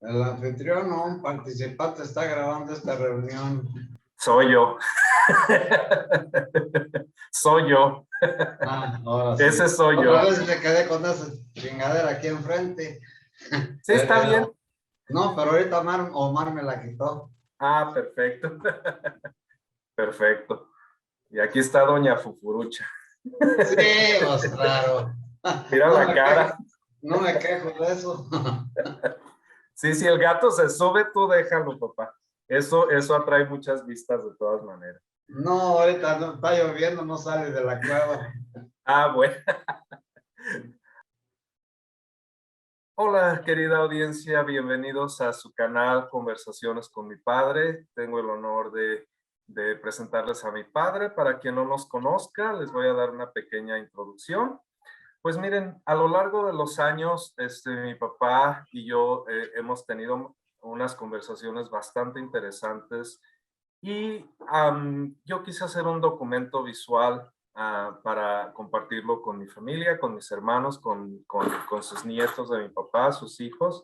El anfitrión o un participante está grabando esta reunión. Soy yo. Soy yo. Ahora sí. Ese soy yo. Otra vez me quedé con esa chingadera aquí enfrente. Sí, está bien. No, pero ahorita Omar me la quitó. Ah, perfecto. Perfecto. Y aquí está doña Fufurucha. Sí, pues claro. Mira No la cara. no me quejo de eso. Sí, si el gato se sube, tú déjalo, papá. Eso atrae muchas vistas de todas maneras. No, ahorita no, está lloviendo, no sale de la cueva. Ah, bueno. Hola, querida audiencia, bienvenidos a su canal Conversaciones con mi padre. Tengo el honor de presentarles a mi padre. Para quien no nos conozca, les voy a dar una pequeña introducción. Pues miren, a lo largo de los años, mi papá y yo hemos tenido unas conversaciones bastante interesantes y yo quise hacer un documento visual para compartirlo con mi familia, con mis hermanos, con sus nietos de mi papá, sus hijos.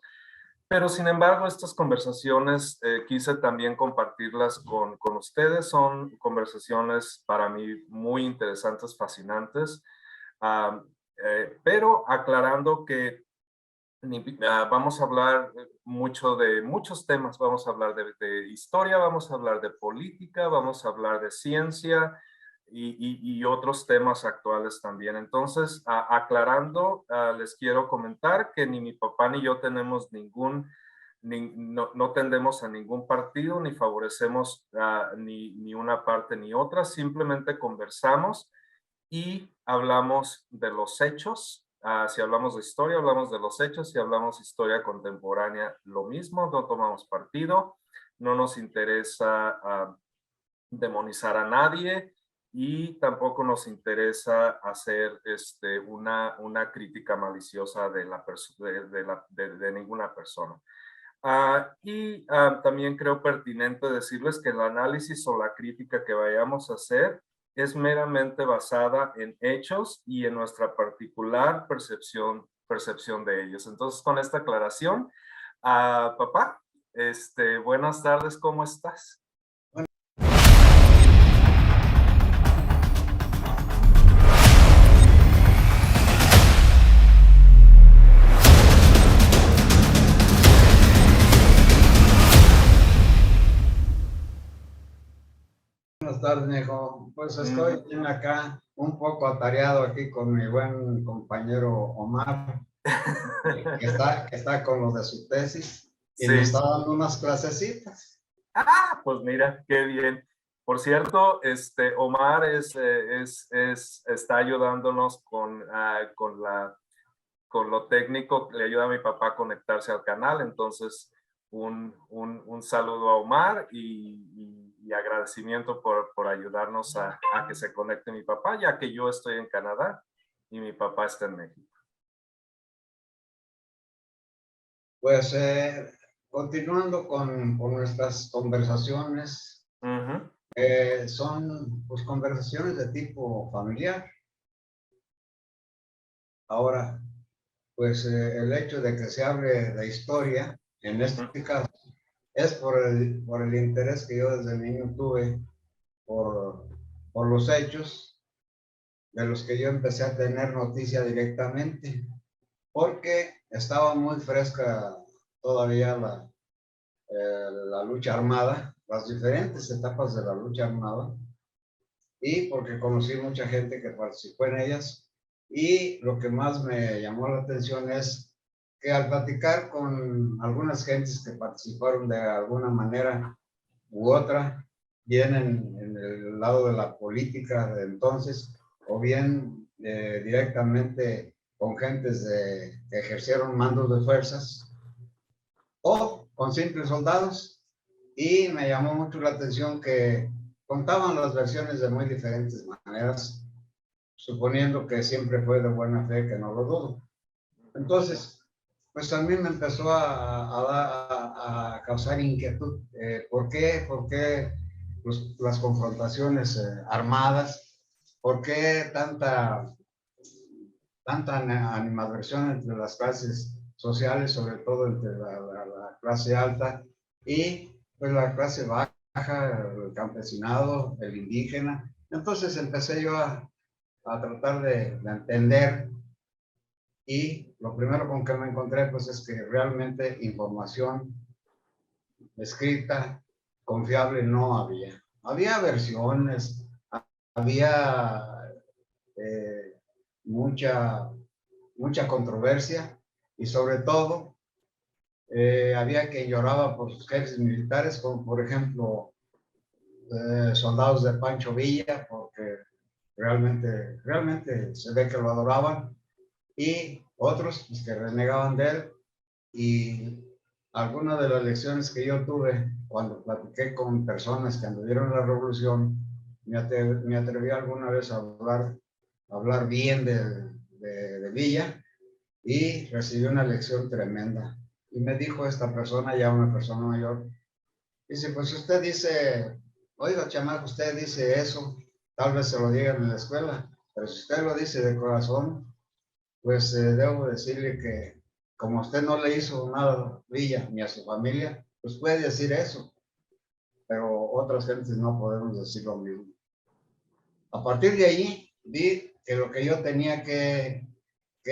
Pero sin embargo, estas conversaciones quise también compartirlas con ustedes. Son conversaciones para mí muy interesantes, fascinantes. Pero aclarando que vamos a hablar mucho de muchos temas. Vamos a hablar de historia, vamos a hablar de política, vamos a hablar de ciencia y otros temas actuales también. Entonces, aclarando, les quiero comentar que ni mi papá ni yo tenemos no tendemos a ningún partido, ni favorecemos ni una parte ni otra. Simplemente conversamos y hablamos de los hechos. Si hablamos de historia, hablamos de los hechos. Si hablamos de historia contemporánea, lo mismo. No tomamos partido. No nos interesa demonizar a nadie y tampoco nos interesa hacer una crítica maliciosa de ninguna persona. También creo pertinente decirles que el análisis o la crítica que vayamos a hacer es meramente basada en hechos y en nuestra particular percepción de ellos. Entonces, con esta aclaración, papá, buenas tardes, ¿cómo estás? Buenas tardes, mijo. Pues estoy bien acá, un poco atareado aquí con mi buen compañero Omar, que está con lo de su tesis y Sí. nos está dando unas clasecitas. Pues mira, qué bien. Por cierto, Omar está ayudándonos con lo técnico, le ayuda a mi papá a conectarse al canal. Entonces, un saludo a Omar y agradecimiento por ayudarnos a que se conecte mi papá, ya que yo estoy en Canadá y mi papá está en México. Pues continuando con nuestras conversaciones, son pues conversaciones de tipo familiar. Ahora, pues el hecho de que se hable de historia, en este caso, es por el interés que yo desde niño tuve por los hechos de los que yo empecé a tener noticia directamente, porque estaba muy fresca todavía la lucha armada, las diferentes etapas de la lucha armada, y porque conocí mucha gente que participó en ellas. Y lo que más me llamó la atención es que al platicar con algunas gentes que participaron de alguna manera u otra, bien en el lado de la política de entonces, o bien directamente con gentes que ejercieron mandos de fuerzas, o con simples soldados, y me llamó mucho la atención que contaban las versiones de muy diferentes maneras, suponiendo que siempre fue de buena fe, que no lo dudo. Entonces, pues a mí me empezó a causar inquietud. ¿Por qué? ¿Por qué las confrontaciones armadas? ¿Por qué tanta animadversión entre las clases sociales, sobre todo entre la clase alta y pues la clase baja, el campesinado, el indígena. Entonces empecé yo a tratar de entender, y lo primero con que me encontré pues es que realmente información escrita confiable no había. Había versiones, había eh, mucha, mucha controversia, y sobre todo había quien lloraba por sus jefes militares, como por ejemplo soldados de Pancho Villa, porque realmente se ve que lo adoraban, y otros pues, que renegaban de él. Y algunas de las lecciones que yo tuve cuando platiqué con personas que anduvieron en la revolución, me atreví alguna vez a hablar bien de Villa, y recibí una lección tremenda. Y me dijo esta persona, ya una persona mayor, dice, pues usted dice, oiga, chamaco, usted dice eso, tal vez se lo digan en la escuela, pero si usted lo dice de corazón, pues debo decirle que como usted no le hizo nada a Villa ni a su familia, pues puede decir eso, pero otras gentes no podemos decir lo mismo. A partir de allí vi que lo que yo tenía que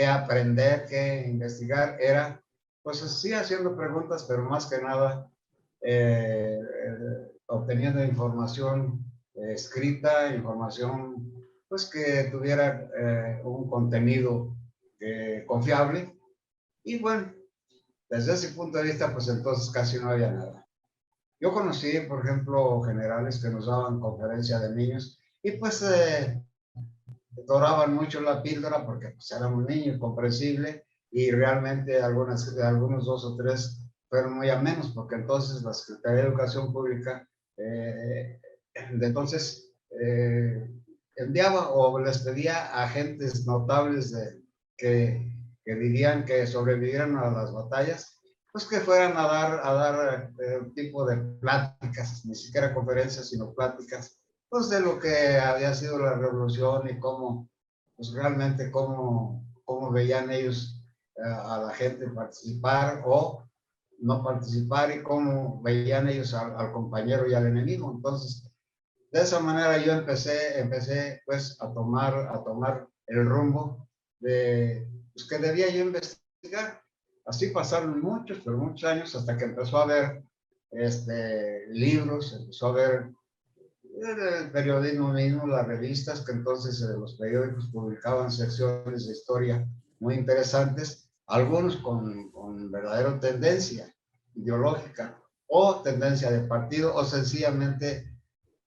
aprender, que investigar era, pues sí, haciendo preguntas, pero más que nada obteniendo información escrita, información pues que tuviera un contenido confiable. Y bueno, desde ese punto de vista, pues entonces casi no había nada. Yo conocí, por ejemplo, generales que nos daban conferencia de niños, y pues doraban mucho la píldora porque pues, éramos niños, comprensible, y realmente algunos dos o tres fueron muy amenos, porque entonces la Secretaría de Educación Pública de entonces enviaba o les pedía a agentes notables que dirían que sobrevivieran a las batallas, pues que fueran a dar un tipo de pláticas, ni siquiera conferencias, sino pláticas, pues de lo que había sido la revolución, y cómo, pues realmente cómo veían ellos a la gente participar o no participar, y cómo veían ellos al compañero y al enemigo. Entonces, de esa manera yo empecé pues a tomar el rumbo de pues, que debía yo investigar. Así pasaron muchos, pero muchos años, hasta que empezó a haber libros, empezó a haber el periodismo mismo, las revistas, que entonces los periódicos publicaban secciones de historia muy interesantes, algunos con verdadera tendencia ideológica o tendencia de partido, o sencillamente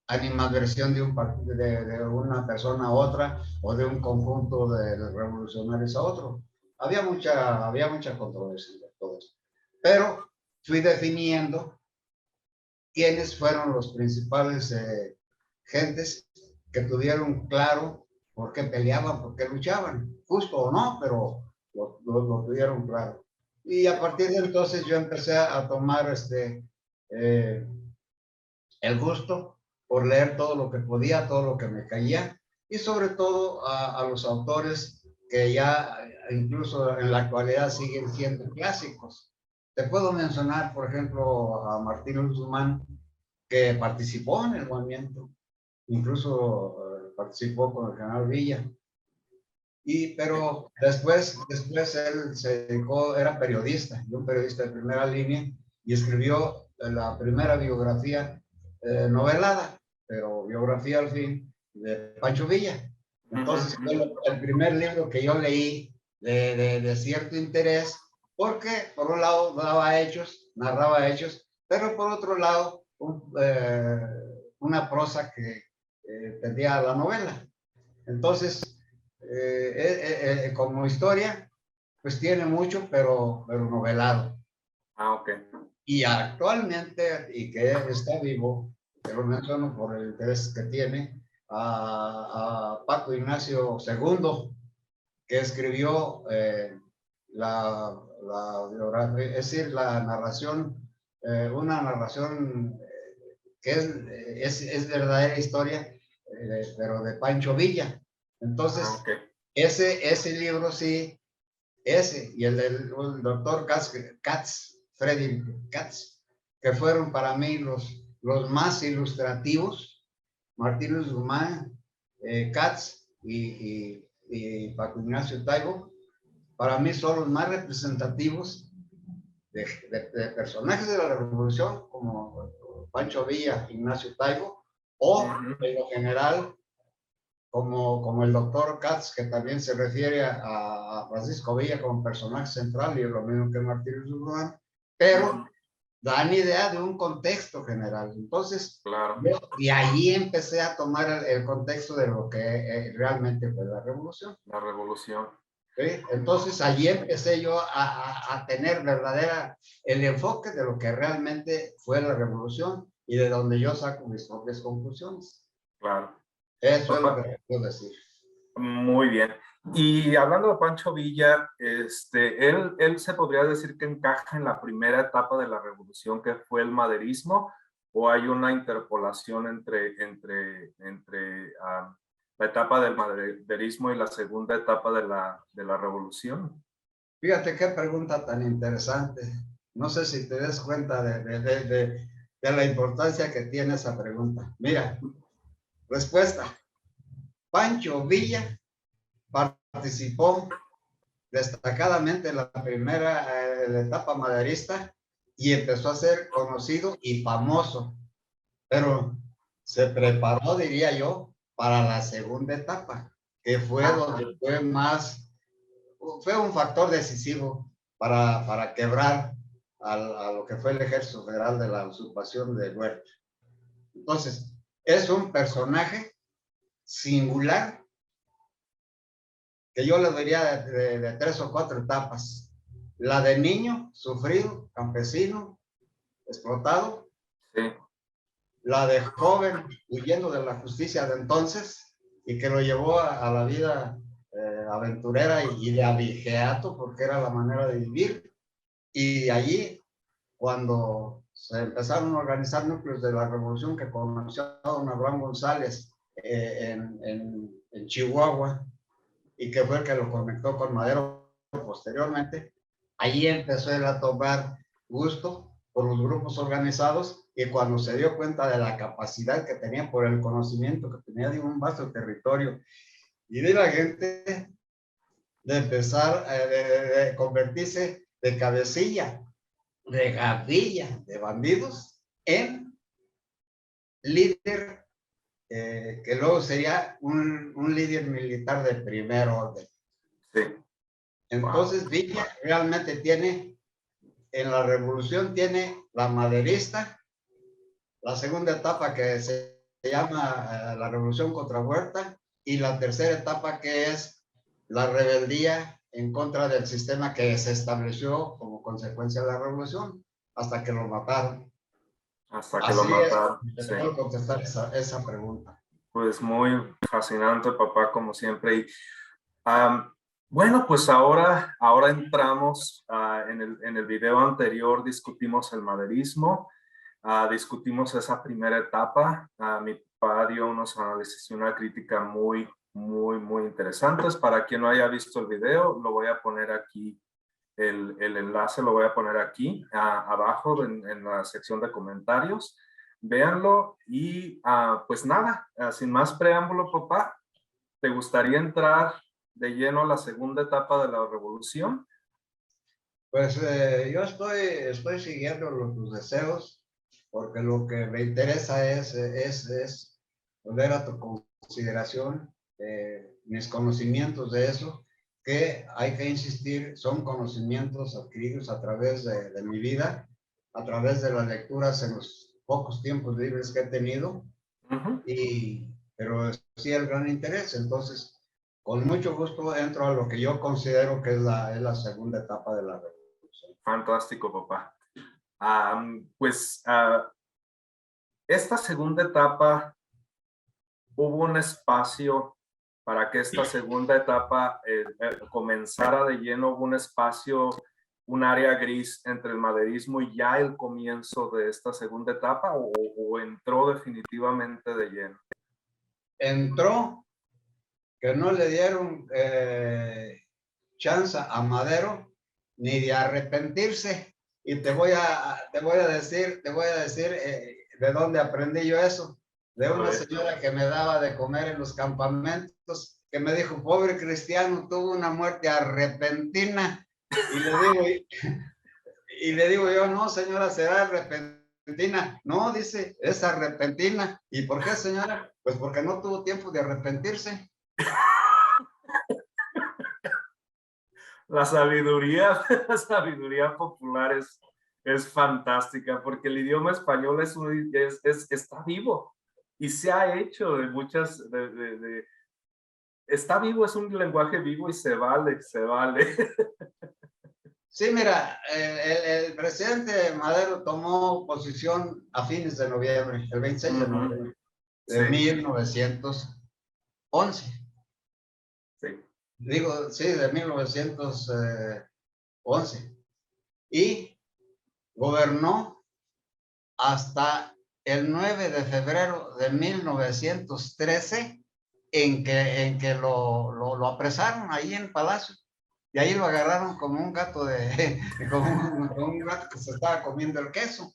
animadversión de una persona a otra, o de un conjunto de revolucionarios a otro. Había mucha controversia de todo eso. Pero fui definiendo quiénes fueron los principales gentes que tuvieron claro por qué peleaban, por qué luchaban, justo o no, pero lo tuvieron claro. Y a partir de entonces yo empecé a tomar el gusto por leer todo lo que podía, todo lo que me caía, y sobre todo a los autores que ya incluso en la actualidad siguen siendo clásicos. Te puedo mencionar, por ejemplo, a Martín Guzmán, que participó en el movimiento, incluso participó con el general Villa. Pero después él se dedicó, era periodista, y un periodista de primera línea, y escribió la primera biografía novelada, pero biografía al fin, de Pancho Villa. Entonces fue el primer libro que yo leí de cierto interés, porque por un lado daba hechos, narraba hechos, pero por otro lado una prosa que tendía a la novela. Entonces, como historia, pues tiene mucho, pero novelado. Ah, ok. Y actualmente, y que está vivo, te lo menciono por el interés que tiene, a Paco Ignacio II, que escribió la biografía, es decir, la narración, una narración que es verdadera historia, pero de Pancho Villa. Entonces, Ah, okay. ese libro sí ese y el doctor Katz, Freddy Katz, que fueron para mí los más ilustrativos, Martínez Guzmán, Katz y Paco Ignacio Taibo, para mí son los más representativos de personajes de la Revolución, como Pancho Villa, Ignacio Taibo, o en lo general, como el doctor Katz, que también se refiere a Francisco Villa como personaje central, y es lo mismo que Martínez Guzmán, pero dan idea de un contexto general. Entonces, claro. y allí empecé a tomar el contexto de lo que realmente fue la revolución. La revolución. ¿Sí? Entonces, allí empecé yo a tener el enfoque de lo que realmente fue la revolución y de donde yo saco mis propias conclusiones. Claro. Eso es lo Papá, que puedo decir. muy bien. Y hablando de Pancho Villa, él se podría decir que encaja en la primera etapa de la revolución, que fue el maderismo, o hay una interpolación entre la etapa del maderismo y la segunda etapa de la revolución. Fíjate qué pregunta tan interesante. No sé si te des cuenta de la importancia que tiene esa pregunta. Mira, respuesta. Pancho Villa participó destacadamente en la primera etapa maderista y empezó a ser conocido y famoso, pero se preparó, diría yo, para la segunda etapa, que fue donde fue un factor decisivo para quebrar a lo que fue el ejército federal de la usurpación de Huerta. Entonces, es un personaje singular que yo le diría de 3 o 4 etapas. La de niño, sufrido, campesino, explotado. Sí. La de joven, huyendo de la justicia de entonces y que lo llevó a la vida aventurera y de abigeato, porque era la manera de vivir. Y allí, cuando se empezaron a organizar núcleos de la revolución que conoció a don Abraham González en Chihuahua, y que fue el que lo conectó con Madero posteriormente, allí empezó él a tomar gusto por los grupos organizados, y cuando se dio cuenta de la capacidad que tenía por el conocimiento que tenía de un vasto territorio y de la gente, de empezar de convertirse de cabecilla, de gavilla, de bandidos, en líder, que luego sería un líder militar de primer orden. Sí. Entonces, wow. Villa realmente tiene, en la revolución tiene la maderista, la segunda etapa que se llama la revolución contra Huerta, y la tercera etapa que es la rebeldía en contra del sistema que se estableció como consecuencia de la revolución, hasta que lo mataron. Hasta que lo mataron. Sí. Puedo contestar esa pregunta. Pues muy fascinante, papá, como siempre. Y, bueno, pues ahora entramos en el video anterior, discutimos el maderismo, discutimos esa primera etapa. Mi papá dio unos análisis y una crítica muy interesantes. Para quien no haya visto el video, lo voy a poner aquí, el enlace lo voy a poner aquí abajo en la sección de comentarios. Véanlo y pues nada, sin más preámbulo, papá, ¿te gustaría entrar de lleno a la segunda etapa de la revolución? Pues yo estoy siguiendo tus deseos, porque lo que me interesa es poner a tu consideración mis conocimientos de eso, que hay que insistir, son conocimientos adquiridos a través de mi vida, a través de las lecturas en los pocos tiempos libres que he tenido, pero sí el gran interés. Entonces, con mucho gusto entro a lo que yo considero que es la segunda etapa de la revolución. Fantástico, papá. Pues esta segunda etapa, hubo un espacio para que esta segunda etapa comenzara de lleno, hubo un espacio, un área gris entre el maderismo y ya el comienzo de esta segunda etapa, o entró definitivamente de lleno. Entró, que no le dieron chance a Madero ni de arrepentirse. Y te voy a decir de dónde aprendí yo eso. De una señora que me daba de comer en los campamentos, que me dijo, pobre cristiano, tuvo una muerte repentina. Y le digo yo, no, señora, será repentina. No, dice, es repentina. ¿Y por qué, señora? Pues porque no tuvo tiempo de arrepentirse. La sabiduría, la sabiduría popular es fantástica porque el idioma español está vivo y se ha hecho de muchas, está vivo, es un lenguaje vivo y se vale, se vale. Sí, mira, el presidente Madero tomó posición a fines de noviembre, el 26 de noviembre de 1911. Sí. Digo, sí, de 1911. Y gobernó hasta el 9 de febrero de 1913, en que lo apresaron ahí en Palacio. Y ahí lo agarraron como un gato como un gato que se estaba comiendo el queso.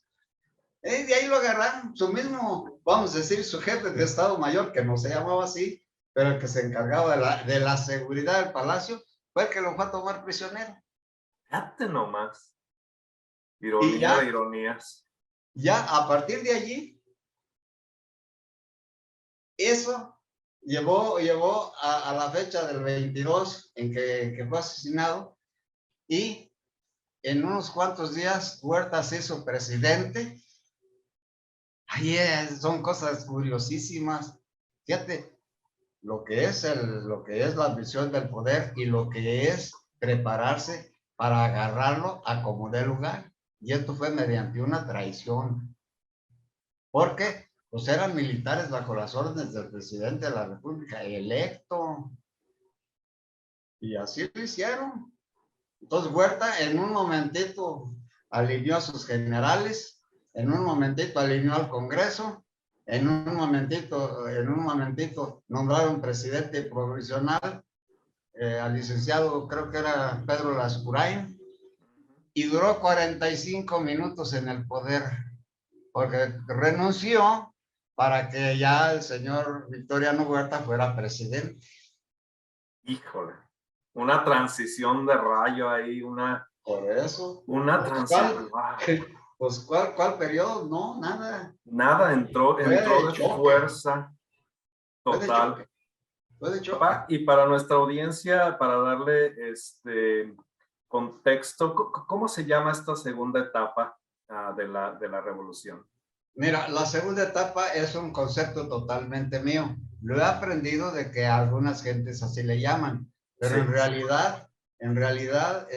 De ahí lo agarraron, su mismo, vamos a decir, su jefe de Estado Mayor, que no se llamaba así, pero el que se encargaba de la seguridad del palacio, fue el que lo fue a tomar prisionero. Fíjate nomás. Y Ironía de ironías. ya a partir de allí, eso llevó a la fecha del 22 en que fue asesinado, y en unos cuantos días Huerta se hizo presidente. Ahí son cosas curiosísimas. Fíjate, lo que es la ambición del poder y lo que es prepararse para agarrarlo a como dé lugar. Y esto fue mediante una traición. Porque pues eran militares bajo las órdenes del presidente de la República electo. Y así lo hicieron. Entonces Huerta en un momentito alineó a sus generales, en un momentito alineó al Congreso, en un momentito nombraron presidente provisional al licenciado, creo que era Pedro Lascurain, y duró 45 minutos en el poder, porque renunció para que ya el señor Victoriano Huerta fuera presidente. Híjole, una transición de rayo ahí, Por eso. una transición. Pues, ¿cuál periodo? No, nada. Nada, entró de fuerza total. Fue de choque. Papá, y para nuestra audiencia, para darle contexto, ¿cómo se llama esta segunda etapa de la revolución? Mira, la segunda etapa es un concepto totalmente mío. Lo he aprendido de que algunas gentes así le llaman, pero sí. en realidad,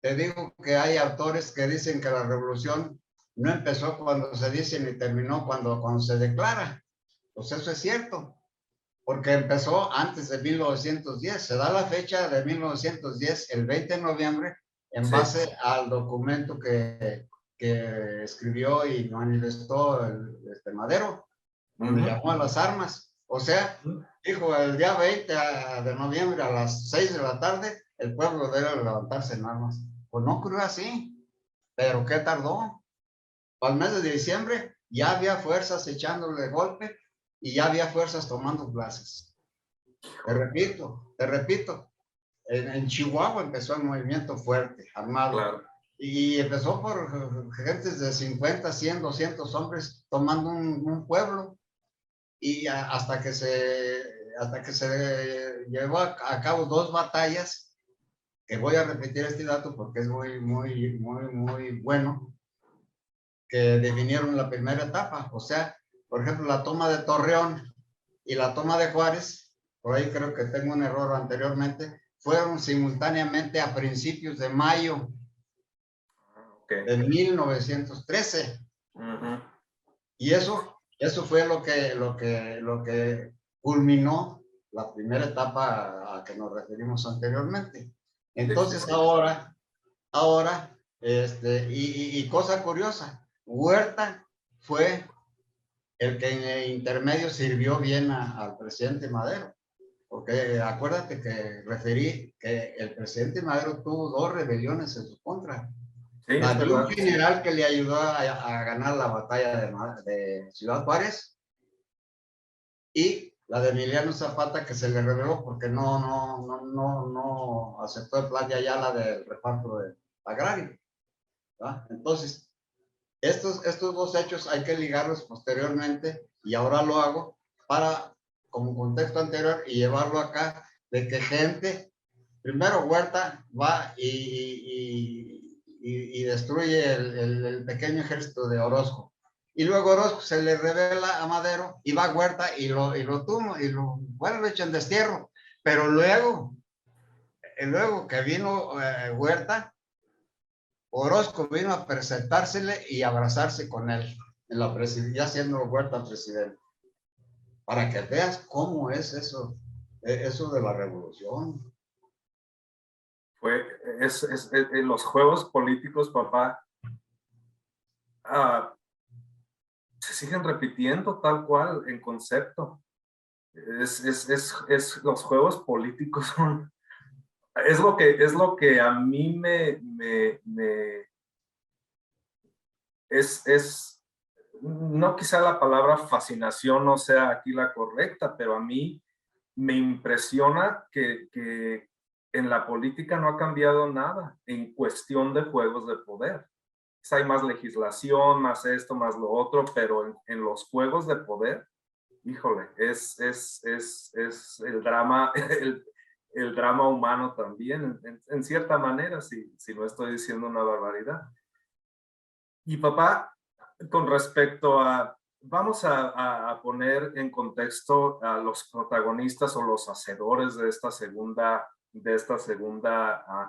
te digo que hay autores que dicen que la revolución no empezó cuando se dice ni terminó cuando se declara. Pues eso es cierto, porque empezó antes de 1910. Se da la fecha de 1910, el 20 de noviembre, en base al documento que escribió y manifestó Madero, donde llamó a las armas. O sea, dijo, el día 20 de noviembre a las 6 de la tarde, el pueblo debe levantarse en armas. Pues no ocurrió así, pero ¿qué tardó? Al mes de diciembre ya había fuerzas echándole golpe y ya había fuerzas tomando plazas. Te repito, en Chihuahua empezó el movimiento fuerte, armado. Claro. Y empezó por gentes de 50, 100, 200 hombres tomando un pueblo, y hasta que se llevó a cabo 2 batallas, que voy a repetir este dato porque es muy bueno, que definieron la primera etapa. O sea, por ejemplo, la toma de Torreón y la toma de Juárez, por ahí creo que tengo un error anteriormente, fueron simultáneamente a principios de mayo de 1913. Y eso fue lo que culminó la primera etapa a que nos referimos anteriormente. Entonces ahora, y cosa curiosa, Huerta fue el que en el intermedio sirvió bien al presidente Madero. porque acuérdate que referí que el presidente Madero tuvo 2 rebeliones en su contra. Sí, La es de un verdad. general que le ayudó a ganar la batalla de Ciudad Juárez y la de Emiliano Zapata que se le rebeló porque no aceptó el plan de Ayala del reparto agrario. ¿Va? Entonces, estos 2 hechos hay que ligarlos posteriormente y ahora lo hago para, como contexto anterior y llevarlo acá, de que gente, primero Huerta va y destruye el pequeño ejército de Orozco. Y luego Orozco se le revela a Madero y va a Huerta y lo tumba y bueno, lo echa en destierro. Pero luego que vino Huerta, Orozco vino a presentársele y abrazarse con él, en la ya siendo Huerta presidente, para que veas cómo es eso, eso de la revolución. Los juegos políticos, papá, se siguen repitiendo tal cual en concepto. Los juegos políticos son, es lo que a mí no quizá la palabra fascinación no sea aquí la correcta, pero a mí me impresiona que en la política no ha cambiado nada en cuestión de juegos de poder. Hay más legislación, más esto, más lo otro, pero en los juegos de poder, híjole, es el drama, el drama humano también, en cierta manera, si no estoy diciendo una barbaridad. Y papá, con respecto a, vamos a poner en contexto a los protagonistas o los hacedores de esta segunda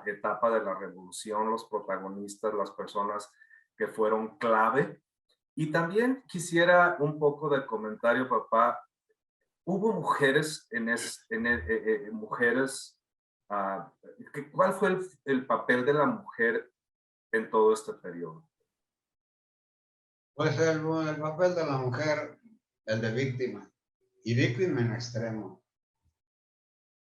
etapa de la revolución, los protagonistas, las personas que fueron clave. Y también quisiera un poco de comentario, papá. ¿Hubo mujeres mujeres? ¿Cuál fue el papel de la mujer en todo este periodo? Pues el papel de la mujer, el de víctima, y víctima en extremo.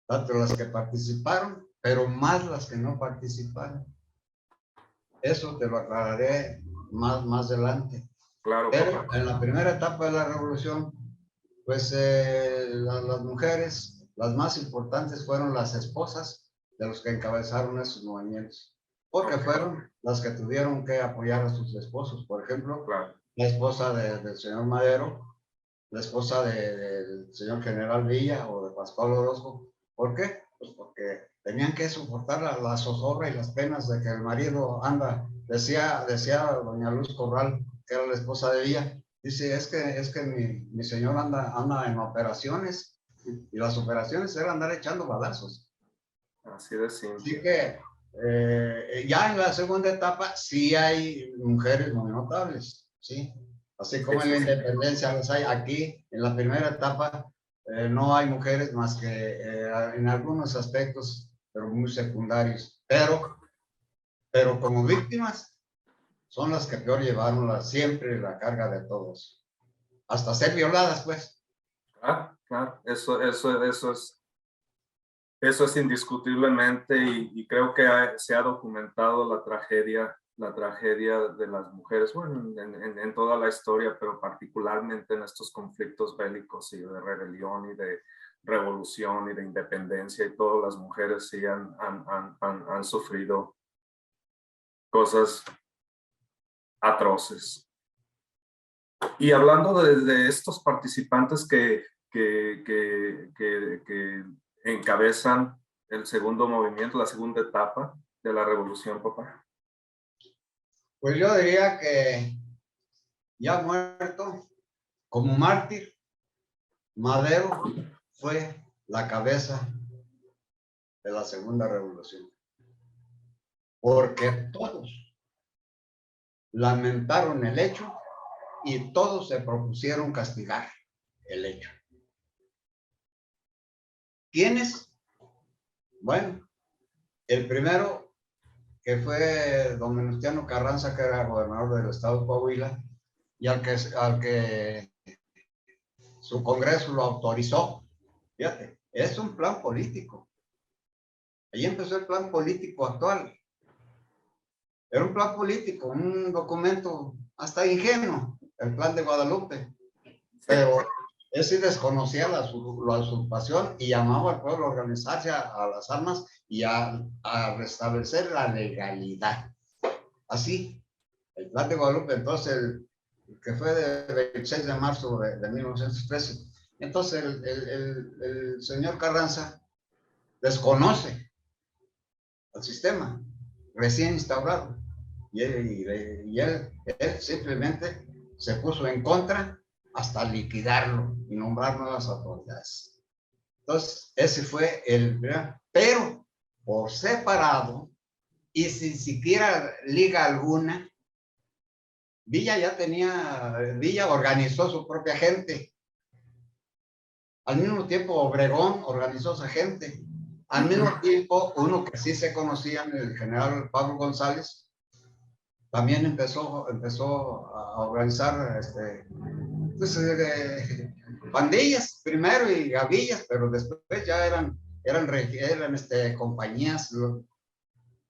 Tanto las que participaron, pero más las que no participaron. Eso te lo aclararé más adelante. Claro, Pero papá. en la primera etapa de la revolución, pues las mujeres, las más importantes fueron las esposas de los que encabezaron esos movimientos, porque fueron las que tuvieron que apoyar a sus esposos. Por ejemplo, Claro. la esposa del señor Madero, la esposa del señor general Villa o de Pascual Orozco. ¿Por qué? Pues porque tenían que soportar la zozobra y las penas de que el marido anda, decía doña Luz Corral, que era la esposa de Villa, dice, es que mi señor anda en operaciones, y las operaciones eran andar echando balazos. Así de simple. Así que ya en la segunda etapa sí hay mujeres muy notables, ¿sí? Así como en la independencia los hay, aquí en la primera etapa no hay mujeres más que en algunos aspectos, pero muy secundarios. Pero como víctimas son las que peor llevaron siempre la carga de todos. Hasta ser violadas, pues. Claro, claro. Eso es indiscutiblemente y creo que se ha documentado la tragedia de las mujeres, bueno, en toda la historia, pero particularmente en estos conflictos bélicos y de rebelión y de revolución y de independencia y todas las mujeres sí han sufrido cosas atroces. Y hablando de estos participantes que encabezan el segundo movimiento, la segunda etapa de la revolución, papá. Pues yo diría que ya muerto, como mártir, Madero fue la cabeza de la segunda revolución, porque todos lamentaron el hecho y todos se propusieron castigar el hecho. ¿Quiénes? Bueno, el primero que fue don Venustiano Carranza, que era gobernador del estado de Coahuila, y al que su Congreso lo autorizó. Fíjate, es un plan político. Ahí empezó el plan político actual. Era un plan político, un documento hasta ingenuo, el plan de Guadalupe. Pero él sí desconocía la usurpación y llamaba al pueblo a organizarse a las armas y a restablecer la legalidad. Así, el plan de Guadalupe, entonces, que fue de 26 de marzo de 1913. Entonces, el señor Carranza desconoce el sistema recién instaurado y él simplemente se puso en contra hasta liquidarlo y nombrar nuevas autoridades. Entonces, ese fue el primer, pero por separado y sin siquiera liga alguna, Villa organizó su propia gente. Al mismo tiempo, Obregón organizó su gente. Al mismo tiempo, uno que sí se conocían, el general Pablo González, también empezó a organizar pues, pandillas primero y gavillas, pero después ya eran compañías.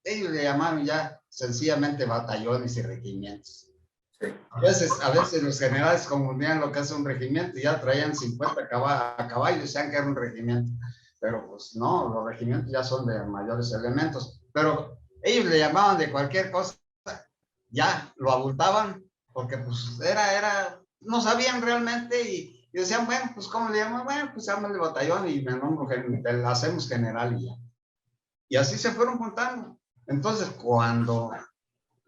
Ellos le llamaban ya sencillamente batallones y regimientos. Sí. A veces los generales confundían lo que es un regimiento y ya traían 50 caballos y decían que era un regimiento. Pero pues no, los regimientos ya son de mayores elementos. Pero ellos le llamaban de cualquier cosa, ya lo abultaban, porque pues no sabían realmente y decían, bueno, pues ¿cómo le llaman? Bueno, pues llámale batallón y me nombro, hacemos general y ya. Y así se fueron juntando. Entonces, cuando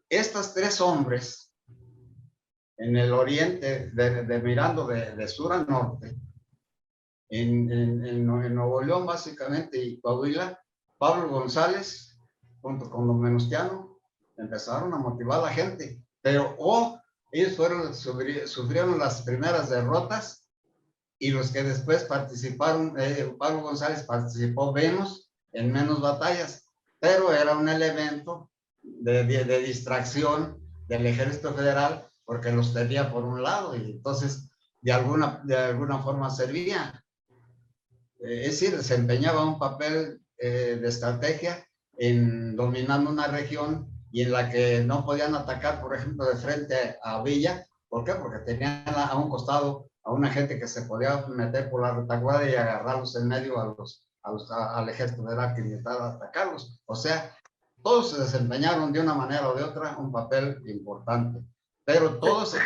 estos tres hombres en el oriente, mirando de sur a norte, en Nuevo León básicamente y Coahuila, Pablo González, junto con los Venustiano, empezaron a motivar a la gente, pero ellos sufrieron las primeras derrotas y los que después participaron, Pablo González participó menos, en menos batallas, pero era un elemento de distracción del ejército federal porque los tenía por un lado y entonces de alguna forma servía. Es decir, desempeñaba un papel de estrategia en dominando una región y en la que no podían atacar, por ejemplo, de frente a Villa. ¿Por qué? Porque tenían a un costado a una gente que se podía meter por la retaguardia y agarrarlos en medio al ejército federal que intentaba atacarlos. O sea, todos se desempeñaron de una manera o de otra un papel importante. Pero todas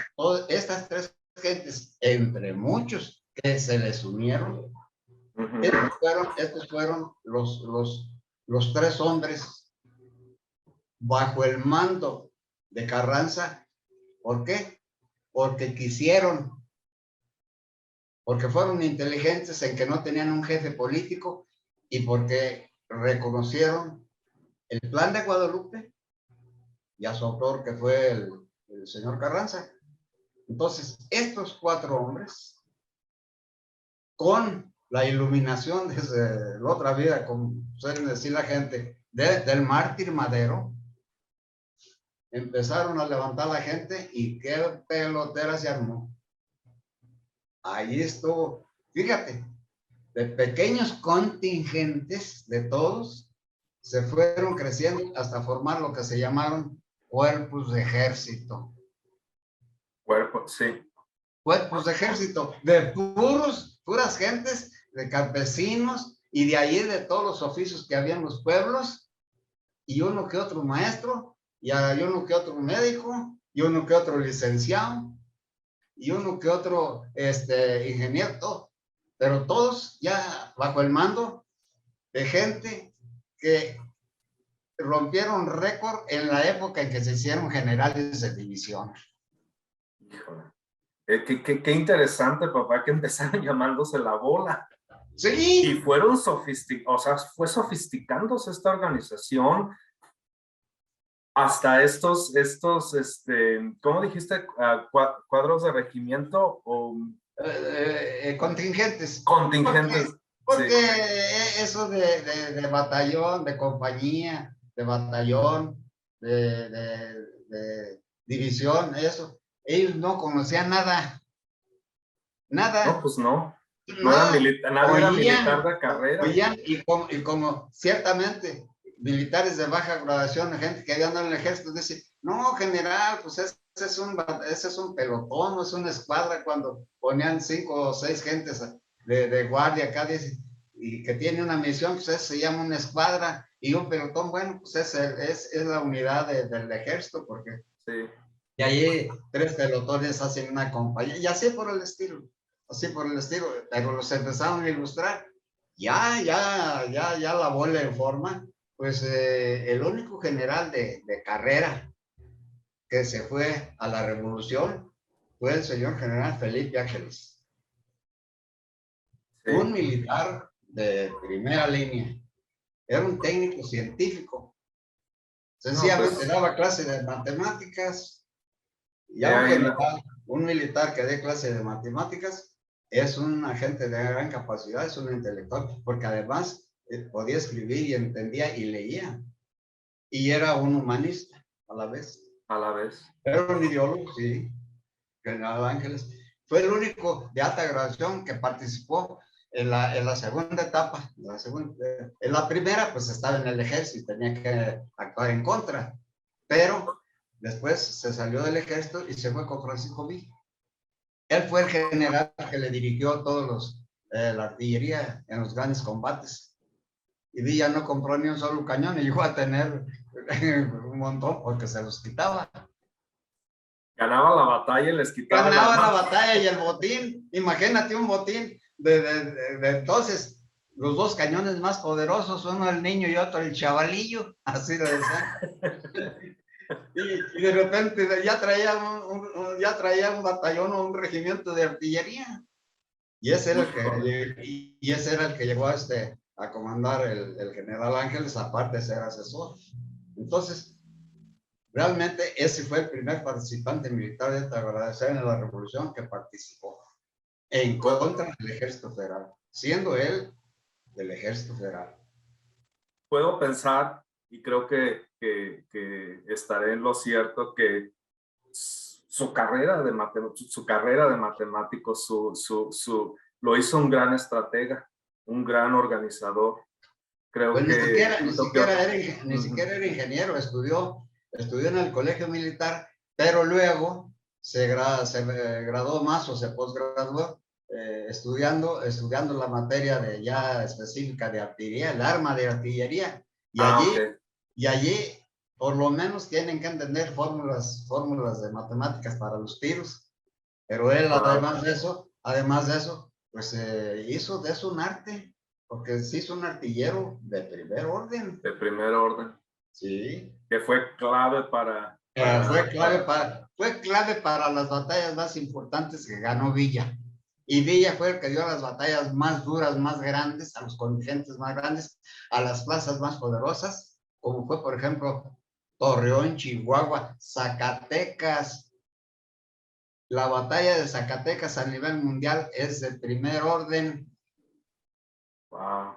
estas tres gentes, entre muchos que se les unieron, estos fueron los tres hombres bajo el mando de Carranza. ¿Por qué? Porque porque fueron inteligentes en que no tenían un jefe político y porque reconocieron el plan de Guadalupe y a su autor, que fue el señor Carranza. Entonces, estos cuatro hombres, con la iluminación desde la otra vida, como suelen decir la gente, del mártir Madero, empezaron a levantar la gente y qué pelotera se armó. Ahí estuvo, fíjate, de pequeños contingentes de todos, se fueron creciendo hasta formar lo que se llamaron cuerpos de ejército. Cuerpos, sí. Cuerpos de ejército, de puras gentes, de campesinos, y de ahí de todos los oficios que había en los pueblos, y uno que otro maestro, y uno que otro médico, y uno que otro licenciado, y uno que otro ingeniero, pero todos ya bajo el mando de gente que rompieron récord en la época en que se hicieron generales de división. Híjole. Qué interesante, papá, que empezaron llamándose la bola. Sí. Y fueron fue sofisticándose esta organización hasta estos ¿cómo dijiste? ¿Cuadros de regimiento o...? Contingentes. Contingentes. Porque sí. Eso de batallón, de compañía, de batallón, de división, eso, ellos no conocían nada. Nada. No, pues no. No era No, militar, nadie era militar de carrera. oían y como ciertamente militares de baja graduación, gente que había andado en el ejército, dice, no, general, pues ese es un pelotón, no es una escuadra, cuando ponían 5 o 6 gentes de guardia acá, dice, y que tiene una misión, pues eso se llama una escuadra, y un pelotón, bueno, pues es la unidad del ejército, porque Sí. y ahí 3 pelotones hacen una compañía, y así por el estilo, pero los empezaron a ilustrar. Ya la bola en forma, pues el único general de carrera que se fue a la revolución fue el señor general Felipe Ángeles, Sí. un militar de primera línea, era un técnico científico, No, sencillamente pues, daba clase de matemáticas. he Ya un ahí la, general, un militar que dé clase de matemáticas es un agente de gran capacidad, es un intelectual, porque además podía escribir y entendía y leía. Y era un humanista a la vez. a la vez. Era un ideólogo, sí, general Ángeles. Fue el único de alta graduación que participó en la segunda etapa. En la primera, pues estaba en el ejército y tenía que actuar en contra. Pero después se salió del ejército y se fue con Francisco Villa. Él fue el general que le dirigió la artillería en los grandes combates. Y Villa no compró ni un solo cañón y llegó a tener un montón porque se los quitaba. Ganaba la batalla y les quitaba el Ganaba la arma. batalla y el botín. Imagínate un botín de entonces, los 2 cañones más poderosos, uno el niño y otro el chavalillo, así lo decían. Y de repente ya traía un batallón o un regimiento de artillería. Y ese era el que llegó a comandar el general Ángeles, aparte de ser asesor. Entonces, realmente ese fue el primer participante militar de esta organización en la revolución que participó en contra del ejército federal, siendo él del ejército federal. Puedo pensar, y creo que estaré en lo cierto, que su carrera de matemático, lo hizo un gran estratega, un gran organizador. Creo Pues que, ni siquiera era ingeniero, estudió en el colegio militar, pero luego se graduó más o se posgraduó estudiando la materia de ya específica de artillería, el arma de artillería. Y allí, ok. y allí por lo menos tienen que entender fórmulas de matemáticas para los tiros. Pero él, Wow. además de eso, pues hizo de eso un arte, porque se hizo un artillero de primer orden. De primer orden, Sí. que fue clave para, Fue clave para las batallas más importantes que ganó Villa. Y Villa fue el que dio las batallas más duras, más grandes, a los contingentes más grandes, a las plazas más poderosas, como fue, por ejemplo, Torreón, Chihuahua, Zacatecas. La batalla de Zacatecas a nivel mundial es de primer orden. wow.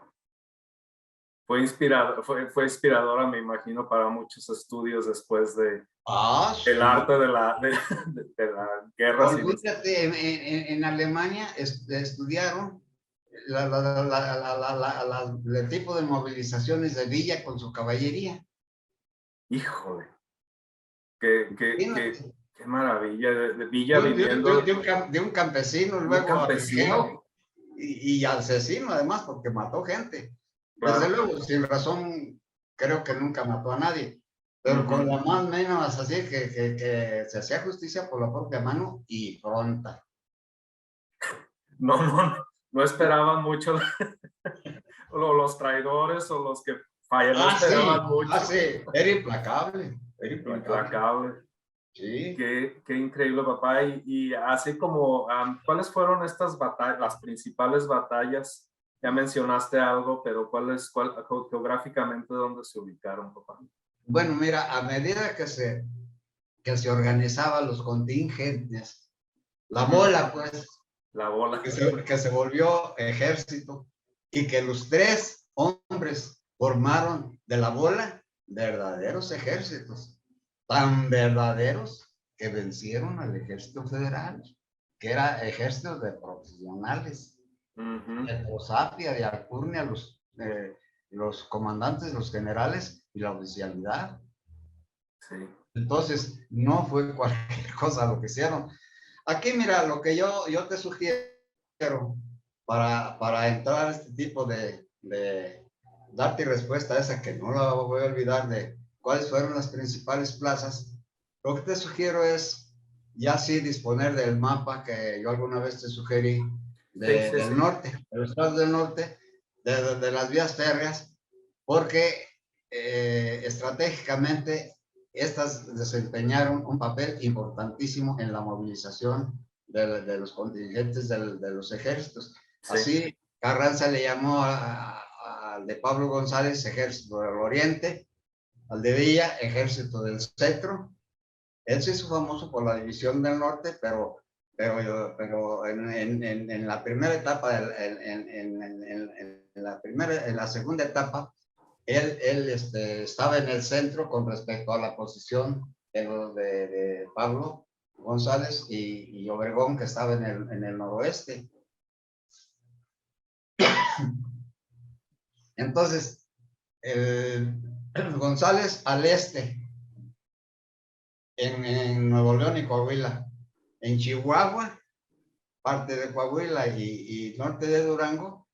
Fue inspiradora, me imagino, para muchos estudios después del Sí. arte de la guerra civil. Olvídate, en Alemania estudiaron el tipo de movilizaciones de Villa con su caballería. Híjole, qué, qué, qué, Imagínate, qué maravilla. De Villa viviendo de un campesino, un luego campesino, ateo y asesino además, porque mató gente. Desde claro. luego, sin razón, creo que nunca mató a nadie, pero con Ujú. la más menos así que se hacía justicia por la propia mano y pronta. No, no, no, no esperaban mucho los traidores o los que fallan, no esperaban mucho. Sí, era implacable, Implacable. sí. Qué increíble, papá. Y así como, ¿cuáles fueron estas batallas, las principales batallas? Ya mencionaste algo, pero geográficamente dónde se ubicaron, papá? Bueno, mira, a medida que se organizaban los contingentes, la Ujú. bola, pues, La bola. que se volvió ejército y que los 3 hombres formaron de la bola verdaderos ejércitos, tan verdaderos que vencieron al ejército federal, que era ejército de profesionales. de Cosapia, de Alcurnia, los comandantes, los generales y la oficialidad. Sí. Entonces, no fue cualquier cosa lo que hicieron. Aquí, mira, lo que yo te sugiero para entrar a este tipo de darte respuesta a esa que no la voy a olvidar de cuáles fueron las principales plazas, lo que te sugiero es ya sí disponer del mapa que yo alguna vez te sugerí del norte, de los estados del norte, de las vías férreas, porque estratégicamente estas desempeñaron un papel importantísimo en la movilización de los contingentes de los ejércitos. Sí. Así, Carranza le llamó al de Pablo González Ejército del Oriente, al de Villa Ejército del Centro. Él se hizo famoso por la división del norte, pero en la primera etapa, en la segunda etapa, él estaba en el centro con respecto a la posición de Pablo González y Obregón, que estaba en el noroeste. Entonces, González al este, en Nuevo León y Coahuila. En Chihuahua, parte de Coahuila y norte de Durango,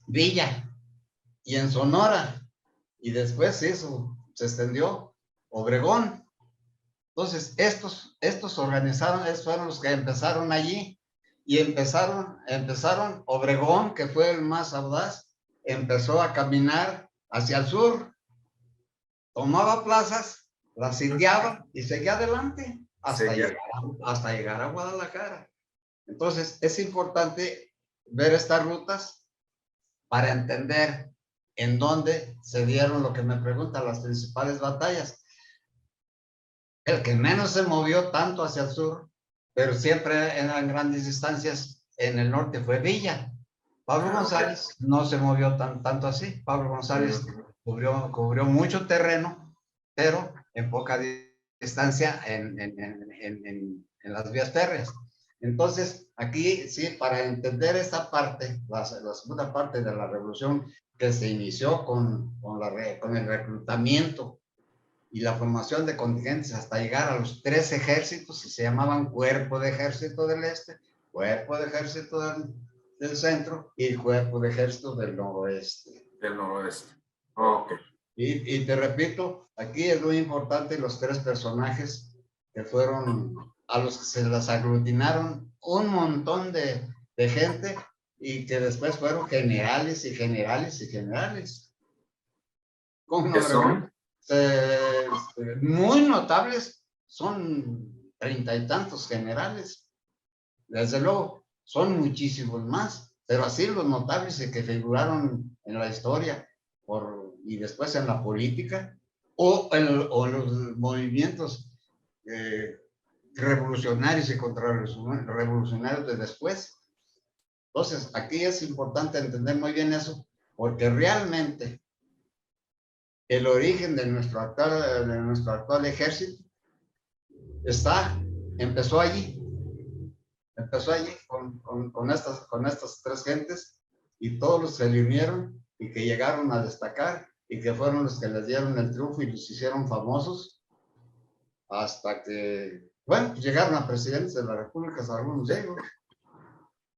Villa. Y en Sonora, y después eso se extendió, Obregón. Entonces, estos organizaron, estos fueron los que empezaron allí, y empezaron Obregón, que fue el más audaz, empezó a caminar hacia el sur, tomaba plazas, las sitiaba y seguía adelante hasta llegar a Guadalajara. Entonces, es importante ver estas rutas para entender en dónde se dieron lo que me preguntan las principales batallas. El que menos se movió tanto hacia el sur, pero siempre eran grandes distancias en el norte, fue Villa. Pablo González no se movió tanto así. Pablo González cubrió mucho terreno, pero en poca distancia en las vías férreas. Entonces, aquí sí, para entender esta parte, la segunda parte de la revolución que se inició con el reclutamiento y la formación de contingentes hasta llegar a los 3 ejércitos, y se llamaban Cuerpo de Ejército del Este, Cuerpo de Ejército del Centro y Cuerpo de Ejército del Noroeste. Del Noroeste. Oh, okay. Y te repito, aquí es muy importante los 3 personajes que fueron a los que se las aglutinaron un montón de gente y que después fueron generales y generales y generales. ¿Cómo son? Muy notables, son 30 y tantos generales. Desde luego, son muchísimos más, pero así los notables que figuraron en la historia y después en la política o los movimientos revolucionarios y contrarrevolucionarios de después. Entonces, aquí es importante entender muy bien eso, porque realmente el origen de nuestro actual ejército empezó allí con estas 3 gentes, y todos los que se unieron y que llegaron a destacar y que fueron los que les dieron el triunfo y los hicieron famosos hasta que, bueno, pues llegaron a presidentes de la República, algunos de ellos.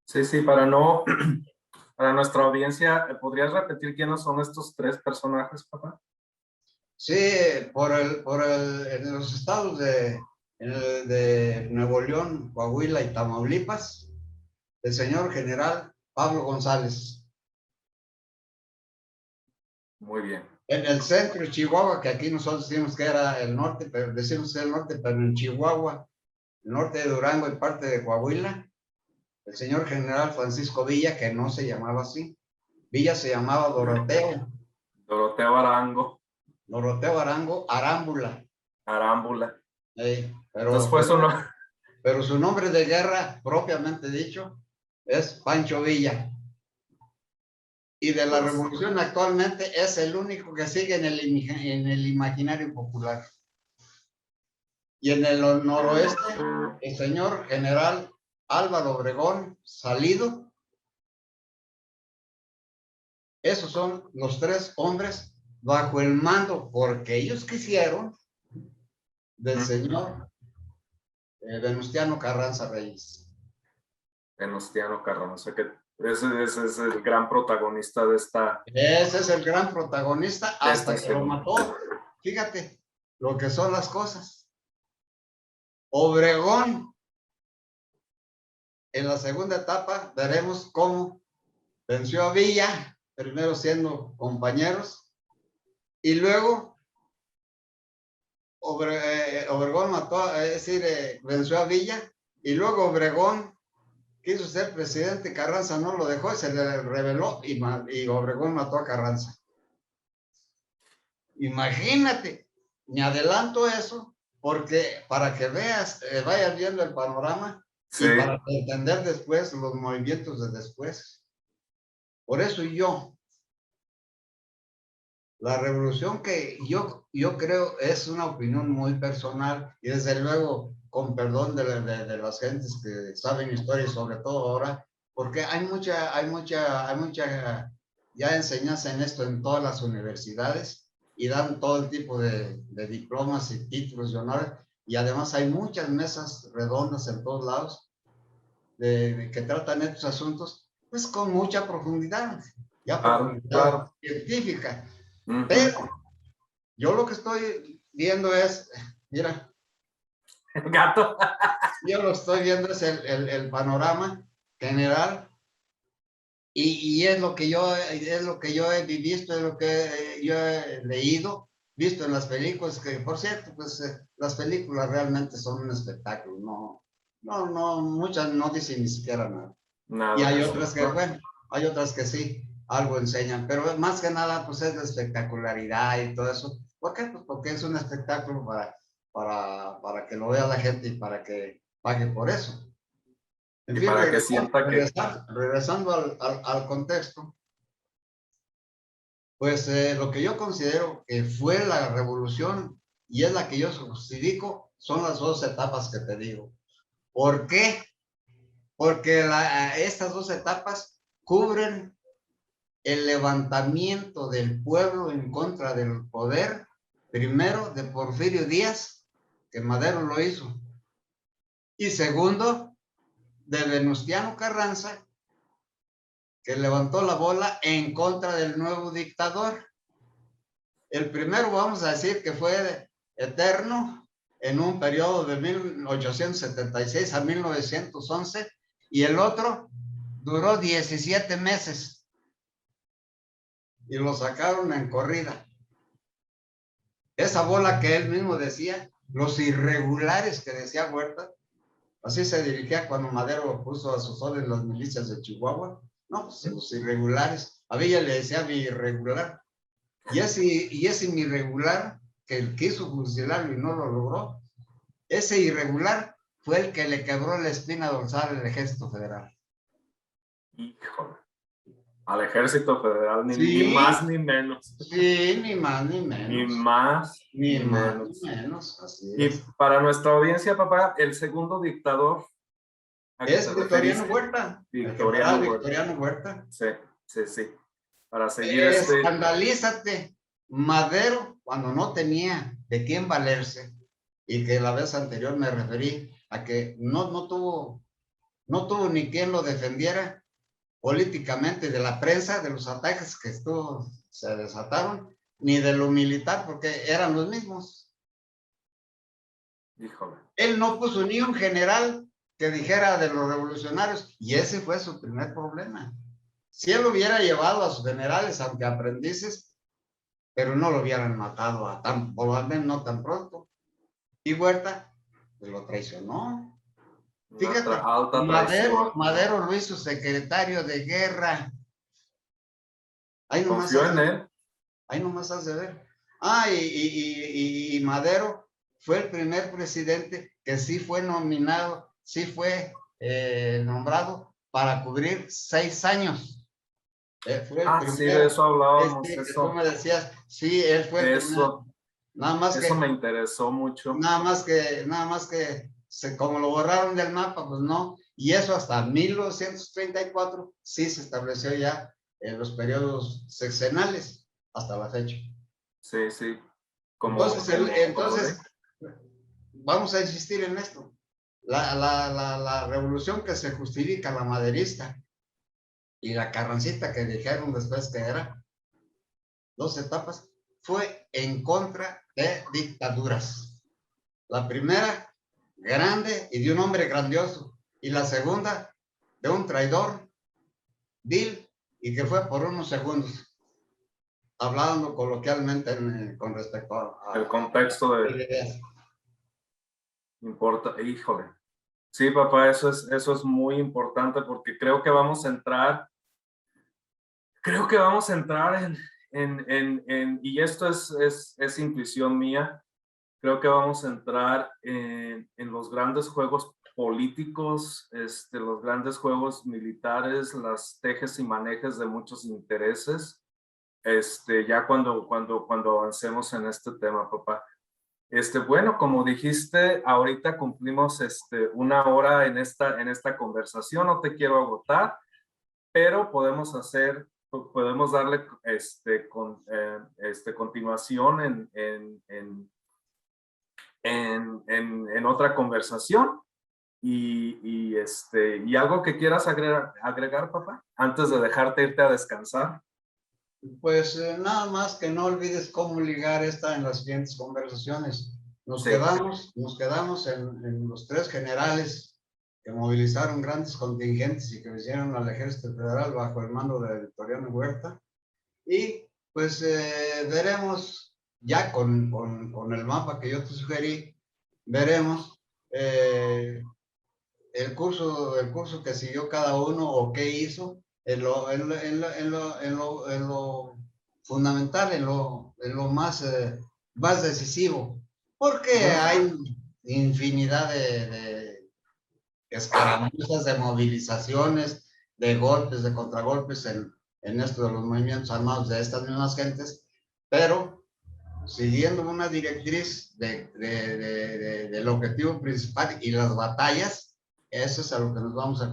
Sí, para nuestra audiencia, ¿podrías repetir quiénes son estos 3 personajes, papá? Sí, en los estados de Nuevo León, Coahuila y Tamaulipas, el señor general Pablo González. Muy bien. En el centro de Chihuahua, que aquí nosotros decimos que era el norte, pero decimos que era el norte, pero en Chihuahua, el norte de Durango y parte de Coahuila, el señor general Francisco Villa, que no se llamaba así. Villa se llamaba Doroteo. Doroteo Arango. Doroteo Arango, Arámbula. Arámbula. Pero su nombre de guerra, propiamente dicho, es Pancho Villa. Y de la revolución actualmente es el único que sigue en el imaginario popular. Y en el noroeste, el señor general Álvaro Obregón Salido. Esos son los 3 hombres bajo el mando, porque ellos quisieron, del señor Venustiano Carranza Reyes. Venustiano Carranza, que ese es el gran protagonista de esta. Ese es el gran protagonista hasta que lo segunda. mató. Fíjate lo que son las cosas. Obregón, en la segunda etapa, veremos cómo venció a Villa, primero siendo compañeros, y luego Obregón mató, es decir, venció a Villa, y luego Obregón quiso ser presidente, Carranza no lo dejó, se le rebeló y Obregón mató a Carranza. Imagínate, me adelanto eso, porque para que veas, vayas viendo el panorama, Sí. y para entender después los movimientos de después. Por eso la revolución que yo creo es una opinión muy personal, y desde luego, con perdón de las gentes que saben historia, y sobre todo ahora, porque hay mucha ya enseñanza en esto en todas las universidades, y dan todo el tipo de diplomas y títulos y honores, y además hay muchas mesas redondas en todos lados que tratan estos asuntos, pues con mucha profundidad, ya profundidad científica. Pero yo lo que estoy viendo es, mira, gato. yo lo estoy viendo es el panorama general, y es lo que yo he visto, es lo que yo he leído, visto en las películas, que por cierto, pues las películas realmente son un espectáculo, muchas no dicen ni siquiera nada. Nada, Y hay otras que, bueno, hay otras que sí, algo enseñan, pero más que nada, pues es la espectacularidad y todo eso. ¿Por qué? Pues porque es un espectáculo para que lo vea la gente y para que pague por eso. En y fin, para que sienta regresando al contexto, pues lo que yo considero que fue la revolución, y es la que yo justifico, son las 2 etapas que te digo. ¿Por qué? Porque estas 2 etapas cubren el levantamiento del pueblo en contra del poder, primero de Porfirio Díaz, que Madero lo hizo, y segundo, de Venustiano Carranza, que levantó la bola en contra del nuevo dictador. El primero, vamos a decir que fue eterno, en un periodo de 1876 a 1911, y el otro duró 17 meses. Y lo sacaron en corrida. Esa bola que él mismo decía, los irregulares que decía Huerta, así se dirigía cuando Madero puso a sus órdenes las milicias de Chihuahua. No, pues los irregulares. A Villa le decía mi irregular. Y ese mi irregular, que él quiso fusilarlo y no lo logró, ese irregular fue el que le quebró la espina dorsal al Ejército Federal. Híjole. Al Ejército Federal, Sí, ni más ni menos. Sí, ni más ni menos. Ni más ni menos. Así es. Y para nuestra audiencia, papá, el segundo dictador. Es Victoriano Huerta. Victoriano Huerta. Sí. Para seguir Escandalízate. Madero, cuando no tenía de quién valerse, y que la vez anterior me referí a que no tuvo ni quien lo defendiera políticamente, de la prensa, de los ataques que se desataron, ni de lo militar, porque eran los mismos. Híjole. Él no puso ni un general que dijera de los revolucionarios, y ese fue su primer problema. Si él hubiera llevado a sus generales, aunque aprendices, pero no lo hubieran matado probablemente no tan pronto. Y Huerta pues, lo traicionó. Fíjate, Madero lo hizo secretario de guerra. Ahí nomás confió en él. Ahí nomás has de ver. Y Madero fue el primer presidente que sí fue nominado, sí fue nombrado para cubrir 6 años. Fue el primero. Sí, de eso hablábamos. Tú me decías, sí, él fue el primero. Nada más eso me interesó mucho. Nada más que como lo borraron del mapa, pues no. Y eso hasta 1934 sí se estableció ya en los periodos sexenales hasta la fecha. Sí, sí. Entonces, vamos a insistir en esto. La revolución que se justifica, la maderista y la carrancita que dijeron después que era, 2 etapas, fue en contra de dictaduras. La primera, grande y de un hombre grandioso. Y la segunda, de un traidor, vil, y que fue por unos segundos. Hablando coloquialmente con respecto a el contexto de... ideas. Importa, híjole. Sí, papá, eso es muy importante porque creo que vamos a entrar y esto es intuición mía, creo que vamos a entrar en los grandes juegos políticos, los grandes juegos militares, las tejes y manejes de muchos intereses, ya cuando avancemos en este tema, papá. Bueno, como dijiste, ahorita cumplimos 1 hora en esta conversación, no te quiero agotar, pero podemos darle continuación en otra conversación. Y algo que quieras agregar, papá, antes de dejarte irte a descansar. Pues nada más que no olvides cómo ligar esta en las siguientes conversaciones. Nos Sí. quedamos en los 3 generales que movilizaron grandes contingentes y que vencieron al ejército federal bajo el mando de Victoriano Huerta. Y pues veremos, ya con el mapa que yo te sugerí, veremos el curso que siguió cada uno o qué hizo en lo fundamental, en lo más decisivo, porque hay infinidad de escaramuzas, de movilizaciones, de golpes, de contragolpes en esto de los movimientos armados de estas mismas gentes, pero siguiendo una directriz del objetivo principal y las batallas. Eso es a lo que nos vamos a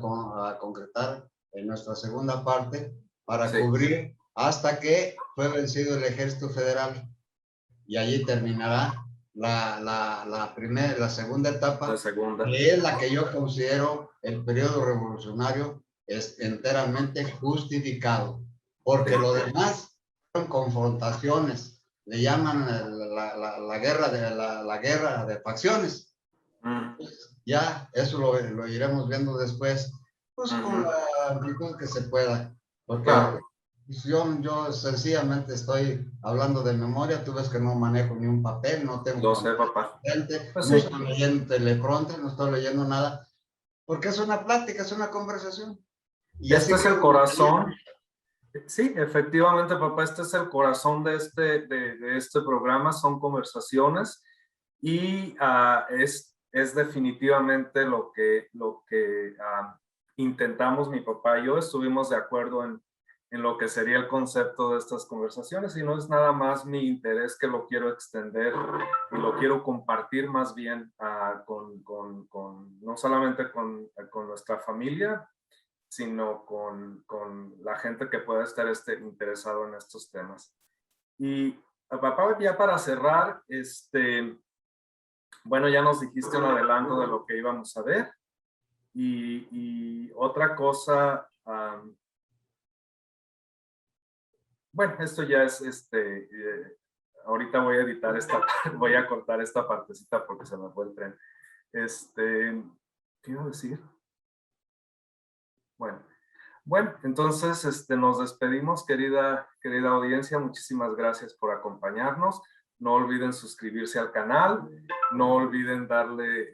concretar en nuestra segunda parte para cubrir hasta que fue vencido el Ejército Federal, y allí terminará la segunda etapa, que es la que yo considero el periodo revolucionario es enteramente justificado, porque lo demás son confrontaciones, le llaman la guerra de facciones. Ya, eso lo iremos viendo después, pues con la amplitud que se pueda, porque yo sencillamente estoy hablando de memoria. Tú ves que no manejo ni un papel, no tengo Lo sé, papá. Pues no estoy leyendo teleprompter, no estoy leyendo nada, porque es una plática, es una conversación. Y este es el corazón. Sí, efectivamente, papá, este es el corazón de este programa, son conversaciones, y es definitivamente lo que intentamos. Mi papá y yo estuvimos de acuerdo en lo que sería el concepto de estas conversaciones, y no es nada más mi interés, que lo quiero extender y lo quiero compartir más bien no solamente con nuestra familia, sino con la gente que pueda estar interesado en estos temas. Y papá, ya para cerrar, bueno, ya nos dijiste un adelanto de lo que íbamos a ver, y otra cosa, bueno, esto ya es, ahorita voy a editar voy a cortar esta partecita porque se me fue el tren. ¿Qué iba a decir? Bueno, entonces nos despedimos, querida audiencia. Muchísimas gracias por acompañarnos. No olviden suscribirse al canal, no olviden darle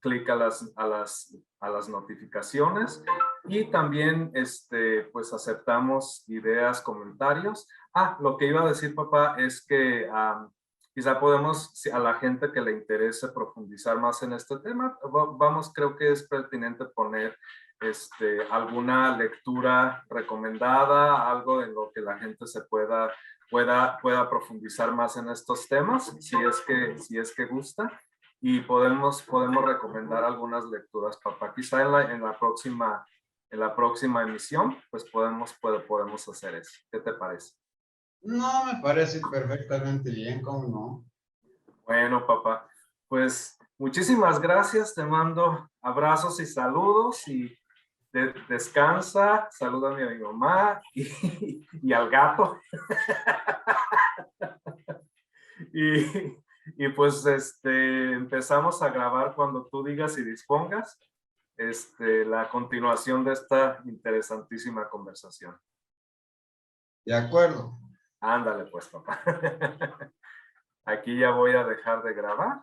clic a las notificaciones, y también pues aceptamos ideas, comentarios. Lo que iba a decir, papá, es que quizá podemos, a la gente que le interese profundizar más en este tema, creo que es pertinente poner alguna lectura recomendada, algo en lo que la gente se pueda profundizar más en estos temas, si es que gusta. y podemos recomendar algunas lecturas, papá. Quizá en la próxima emisión, pues podemos hacer eso. ¿Qué te parece? No, me parece perfectamente bien, ¿cómo no? Bueno, papá, pues muchísimas gracias. Te mando abrazos y saludos y descansa. Salúdame a mi mamá y al gato. Y pues empezamos a grabar cuando tú digas y dispongas la continuación de esta interesantísima conversación. De acuerdo. Ándale pues, papá. Aquí ya voy a dejar de grabar.